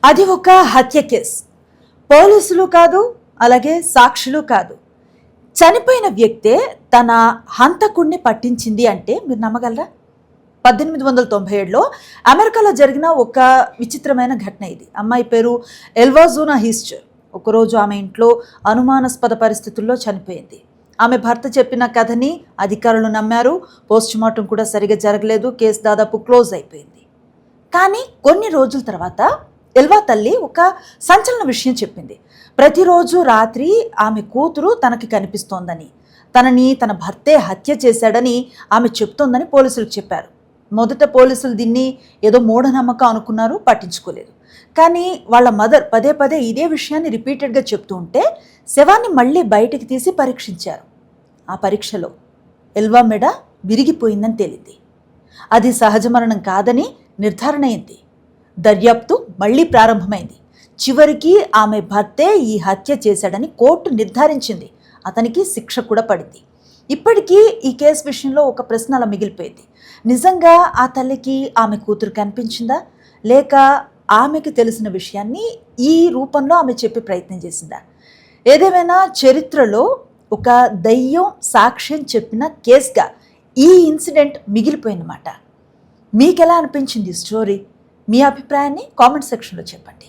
అది ఒక హత్య కేసు. పోలీసులు కాదు, అలాగే సాక్షులు కాదు. చనిపోయిన వ్యక్తే తన హంతకుణ్ణి పట్టించింది అంటే మీరు నమ్మగలరా? 1897లో అమెరికాలో జరిగిన ఒక విచిత్రమైన ఘటన ఇది. అమ్మాయి పేరు ఎల్వాజూనా హీస్టర్. ఒకరోజు ఆమె ఇంట్లో అనుమానాస్పద పరిస్థితుల్లో చనిపోయింది. ఆమె భర్త చెప్పిన కథని అధికారులు నమ్మారు. పోస్టుమార్టం కూడా సరిగా జరగలేదు. కేసు దాదాపు క్లోజ్ అయిపోయింది. కానీ కొన్ని రోజుల తర్వాత ఎల్వా తల్లి ఒక సంచలన విషయం చెప్పింది. ప్రతిరోజు రాత్రి ఆమె కూతురు తనకి కనిపిస్తోందని, తనని తన భర్తే హత్య చేశాడని ఆమె చెప్తోందని పోలీసులకు చెప్పారు. మొదట పోలీసులు దీన్ని ఏదో మూఢనమ్మకం అనుకున్నారు, పట్టించుకోలేదు. కానీ వాళ్ళ మదర్ పదే పదే ఇదే విషయాన్ని రిపీటెడ్గా చెప్తూ ఉంటే శవాన్ని మళ్ళీ బయటికి తీసి పరీక్షించారు. ఆ పరీక్షలో ఎల్వా మెడ విరిగిపోయిందని తేలింది. అది సహజ మరణం కాదని నిర్ధారణ అయింది. దర్యాప్తు మళ్ళీ ప్రారంభమైంది. చివరికి ఆమె భర్తే ఈ హత్య చేశాడని కోర్టు నిర్ధారించింది. అతనికి శిక్ష కూడా పడింది. ఇప్పటికీ ఈ కేసు విషయంలో ఒక ప్రశ్న అలా మిగిలిపోయింది. నిజంగా ఆ తల్లికి ఆమె కూతురు కనిపించిందా, లేక ఆమెకు తెలిసిన విషయాన్ని ఈ రూపంలో ఆమె చెప్పే ప్రయత్నం చేసిందా? ఏదేమైనా చరిత్రలో ఒక దయ్యం సాక్ష్యం చెప్పిన కేసుగా ఈ ఇన్సిడెంట్ మిగిలిపోయిందన్నమాట. మీకు ఎలా అనిపించింది ఈ స్టోరీ? మీ అభిప్రాయాన్ని కామెంట్ సెక్షన్లో చెప్పండి.